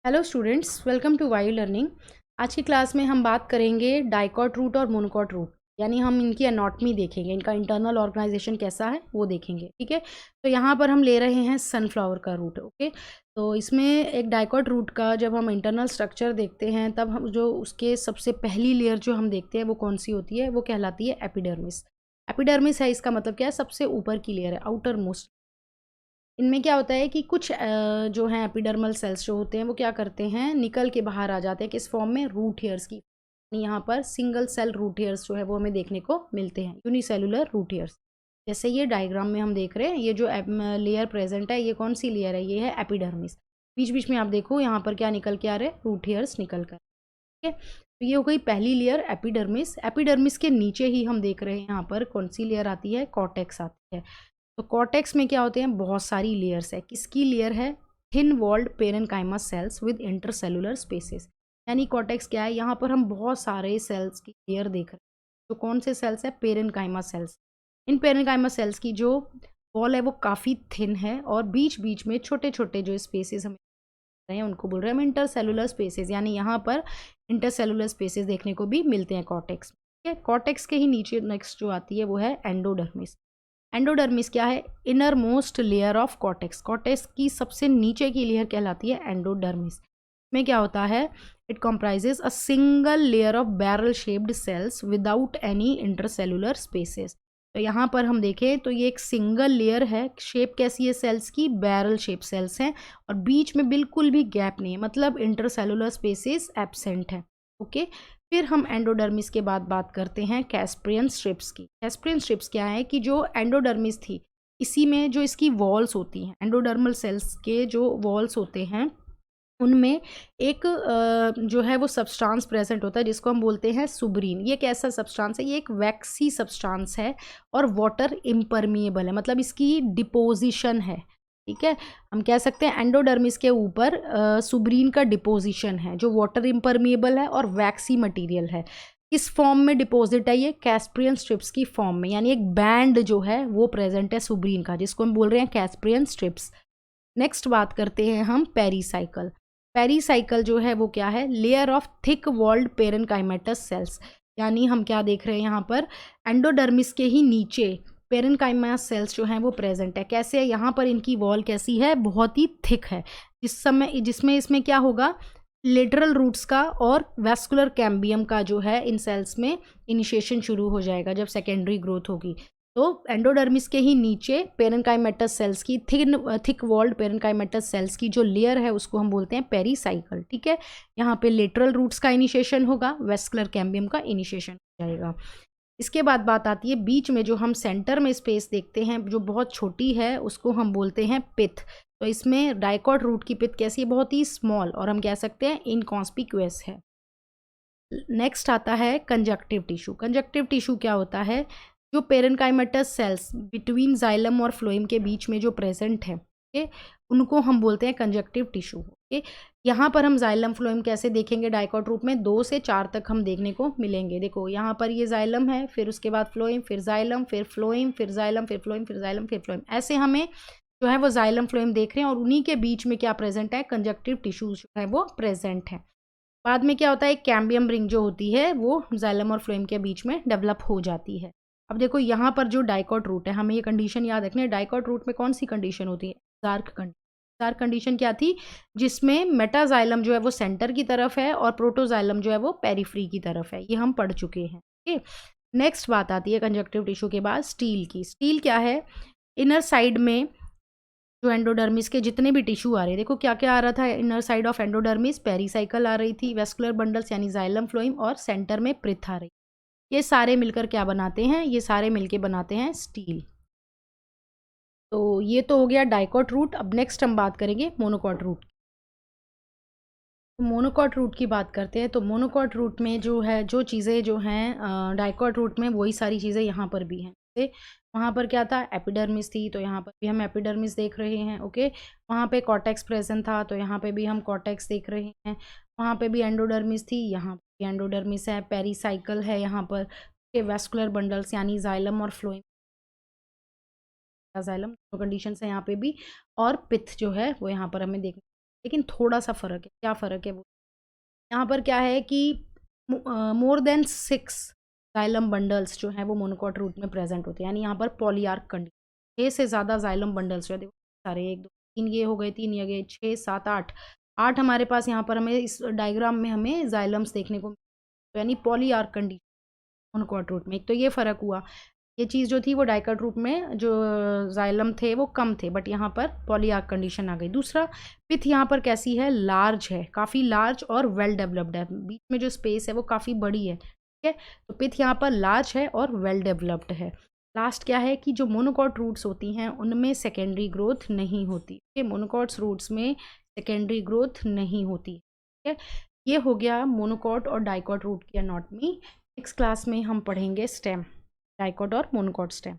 Hello students, welcome to वायु learning. आज की क्लास में हम बात करेंगे डाइकॉट रूट और मोनोकॉट रूट, यानी हम इनकी एनाटॉमी देखेंगे, इनका इंटरनल ऑर्गेनाइजेशन कैसा है वो देखेंगे। ठीक है, तो यहाँ पर हम ले रहे हैं सनफ्लावर का रूट। ओके, तो इसमें एक डाइकॉट रूट का जब हम इंटरनल स्ट्रक्चर देखते हैं तब हम जो उसके सबसे पहली लेयर जो हम देखते हैं वो कौन सी होती है, वो कहलाती है एपिडर्मिस। एपिडर्मिस है, इसका मतलब क्या है, सबसे ऊपर की लेयर है, आउटर मोस्ट। इनमें क्या होता है कि कुछ जो हैं एपिडर्मल सेल्स जो होते हैं वो क्या करते हैं, निकल के बाहर आ जाते हैं किस फॉर्म में, रूट हेयर्स की। यहाँ पर सिंगल सेल रूट हेयर्स जो है वो हमें देखने को मिलते हैं, यूनिसेलुलर रूट हेयर्स। जैसे ये डायग्राम में हम देख रहे हैं, ये जो लेयर प्रेजेंट है ये कौन सी लेयर है, ये है एपिडर्मिस। बीच बीच में आप देखो यहाँ पर क्या निकल के आ रहे हैं, रूट हेयर्स निकल कर। ठीक है, तो ये हो गई पहली लेयर एपिडर्मिस। एपिडर्मिस के नीचे ही हम देख रहे हैं यहाँ पर कौन सी लेयर आती है, कॉर्टेक्स आती है। तो कॉर्टेक्स में क्या होते हैं, बहुत सारी लेयर्स है। किसकी लेयर है, thin walled parenchyma cells with intercellular spaces. यानी कॉर्टेक्स क्या है, यहाँ पर हम बहुत सारे सेल्स की लेयर देख रहे हैं। तो कौन से सेल्स है, पेरेन्काइमा सेल्स। इन पेरेन्काइमा सेल्स की जो वॉल है वो काफ़ी थिन है और बीच बीच में छोटे छोटे जो स्पेसेस हमें हैं उनको बोल रहे हैं हम इंटरसेलुलर स्पेसेस। यानी यहाँ पर इंटरसेलुलर स्पेसेस देखने को भी मिलते हैं कॉर्टेक्स। ठीक है, कॉर्टेक्स के ही नीचे नेक्स्ट जो आती है वो है एंडोडर्मिस। एंडोडर्मिस क्या है, inner most layer of cortex. Cortex की सबसे नीचे की लेयर कहलाती है एंडोडर्मिस। में क्या होता है, it comprises a single layer of barrel shaped cells without any intercellular spaces. तो यहाँ पर हम देखें तो ये एक सिंगल लेयर है। शेप कैसी है सेल्स की, बैरल शेप सेल्स हैं और बीच में बिल्कुल भी गैप नहीं है, मतलब इंटरसेलुलर स्पेसेस एब्सेंट है। ओके, फिर हम एंडोडर्मिस के बाद बात करते हैं कैस्प्रियन स्ट्रिप्स की। कैस्प्रियन स्ट्रिप्स क्या है कि जो एंडोडर्मिस थी इसी में जो इसकी वॉल्स होती हैं, एंडोडर्मल सेल्स के जो वॉल्स होते हैं उनमें एक जो है वो सब्सटेंस प्रेजेंट होता है जिसको हम बोलते हैं सुब्रीन। ये कैसा सब्सटेंस है, ये एक वैक्सी सब्सटेंस है और वाटर इम्परमिएबल है, मतलब इसकी डिपोजिशन है। ठीक है, हम कह सकते हैं एंडोडर्मिस के ऊपर सुब्रीन का डिपोजिशन है जो वाटर इम्परमिएबल है और वैक्सी मटेरियल है। इस फॉर्म में डिपॉजिट है ये कैस्प्रियन स्ट्रिप्स की फॉर्म में, यानी एक बैंड जो है वो प्रेजेंट है सुब्रीन का, जिसको हम बोल रहे हैं कैस्प्रियन स्ट्रिप्स। नेक्स्ट बात करते हैं हम पेरीसाइकल। पेरीसाइकल जो है वो क्या है, layer of thick walled parenchymatous cells. यानी हम क्या देख रहे हैं यहाँ पर, एंडोडर्मिस के ही नीचे पेरेन्काइमा सेल्स जो हैं वो प्रेजेंट है। कैसे है, यहाँ पर इनकी वॉल कैसी है, बहुत ही थिक है। जिसमें इसमें क्या होगा, लेटरल रूट्स का और वेस्कुलर कैम्बियम का जो है इन सेल्स में इनिशिएशन शुरू हो जाएगा जब सेकेंडरी ग्रोथ होगी। तो एंडोडर्मिस के ही नीचे पेरेन्काइमेटस सेल्स की थिक वॉल्ड पेरेन्काइमेटस सेल्स की जो लेयर है उसको हम बोलते हैं पेरीसाइकल। ठीक है, यहाँ पे लेटरल रूट्स का इनिशिएशन होगा, वेस्कुलर कैम्बियम का इनिशिएशन हो जाएगा। इसके बाद बात आती है बीच में जो हम सेंटर में स्पेस देखते हैं जो बहुत छोटी है उसको हम बोलते हैं पिथ। तो इसमें डाइकॉट रूट की पिथ कैसी है, बहुत ही स्मॉल और हम कह सकते हैं इनकॉन्स्पिक्यूअस है। नेक्स्ट आता है कंजक्टिव टिश्यू। कंजक्टिव टिश्यू क्या होता है, जो पेरेन्काइमेटस सेल्स बिटवीन जाइलम और फ्लोएम के बीच में जो प्रेजेंट है, ओके, उनको हम बोलते हैं कंजक्टिव टिश्यू। ओके, यहाँ पर हम जाइलम फ्लोएम कैसे देखेंगे, डाइकॉट रूप में 2 से 4 तक हम देखने को मिलेंगे। देखो यहाँ पर ये जाइलम है, फिर उसके बाद फ्लोएम, फिर जाइलम, फिर फ्लोएम, फिर जाइलम, फिर फ्लोएम, फिर जाइलम, फिर फ्लोएम। ऐसे हमें जो है वो जाइलम फ्लोएम देख रहे हैं और उन्हीं के बीच में क्या प्रेजेंट है, कंजक्टिव टिश्यू जो है वो प्रेजेंट है। बाद में क्या होता है, कैम्बियम रिंग जो होती है वो जाइलम और फ्लोएम के बीच में डेवलप हो जाती है। अब देखो यहाँ पर जो डाइकॉट रूट है, हमें ये कंडीशन याद रखनी है। डाइकॉट रूट में कौन सी कंडीशन होती है, जार्क कंडीशन। जार्क कंडीशन क्या थी, जिसमें मेटाजाइलम जो है वो सेंटर की तरफ है और प्रोटोजाइलम जो है वो पेरिफ्री की तरफ है, ये हम पढ़ चुके हैं। ओके, नेक्स्ट बात आती है कंजक्टिव टिश्यू के बाद स्टील की। स्टील क्या है, इनर साइड में जो एंडोडर्मिस के जितने भी टिश्यू आ रहे हैं, देखो क्या क्या आ रहा था, inner side of endodermis pericycle आ रही थी, वेस्कुलर बंडल्स यानी जाइलम फ्लोएम और सेंटर में प्रिथ आ रही। ये सारे मिलकर क्या बनाते हैं, ये सारे मिलके बनाते हैं स्टील। तो ये तो हो गया डाइकॉट रूट। अब नेक्स्ट हम बात करेंगे मोनोकॉट रूट। तो मोनोकॉट रूट की बात करते हैं। तो मोनोकॉट रूट में जो है, जो चीज़ें जो हैं डाइकॉट रूट में वही सारी चीज़ें यहाँ पर भी हैं। जैसे वहाँ पर क्या था, एपिडर्मिस थी, तो यहाँ पर भी हम एपिडर्मिस देख रहे हैं। ओके, वहाँ पे कॉर्टेक्स प्रेजेंट था तो यहाँ पे भी हम कॉर्टेक्स देख रहे हैं। वहाँ पे भी एंडोडर्मिस थी, यहाँ पे एंडोडर्मिस है, पेरीसाइकल है यहाँ पर के, वेस्कुलर बंडल्स यानी जाइलम और फ्लोएम, जाइलम, तो कंडीशन है यहाँ पे भी, और पिथ जो है वो यहाँ पर हमें देखने लेकिन थोड़ा सा फ़र्क है। क्या फ़र्क है वो, यहाँ पर क्या है कि मोर देन 6 जाइलम बंडल्स जो हैं वो मोनोकॉट रूट में प्रेजेंट होते हैं, यानी यहाँ पर पॉलीआर्क कंडीशन। 6 से ज़्यादा जाइलम बंडल्स जो है, देखो सारे 1 2 3 ये हो गए, 3 ये गए, 6 7 8 8 हमारे पास यहाँ पर हमें इस डायग्राम में हमें जाइलम्स देखने को, यानी पॉलीआर्क कंडीशन मोनोकॉट रूट में। एक तो ये फ़र्क हुआ, ये चीज़ जो थी वो डाइकॉट रूट में जो जाइलम थे वो कम थे, बट यहाँ पर पॉलीआर्क कंडीशन आ गई। दूसरा, पिथ यहाँ पर कैसी है, लार्ज है, काफ़ी लार्ज और वेल डेवलप्ड है, बीच में जो स्पेस है वो काफ़ी बड़ी है, ठीक है। तो पिथ यहाँ पर लार्ज है और वेल डेवलप्ड है। लास्ट क्या है कि जो मोनोकॉट रूट्स होती हैं उनमें सेकेंडरी ग्रोथ नहीं होती, ठीक है। मोनोकॉट्स रूट्स में सेकेंडरी ग्रोथ नहीं होती, ठीक है। ये हो गया मोनोकॉट और डाइकॉट रूट की एनाटॉमी। नेक्स्ट क्लास में हम पढ़ेंगे स्टेम, डाइकॉट और मोनोकॉट स्टेम।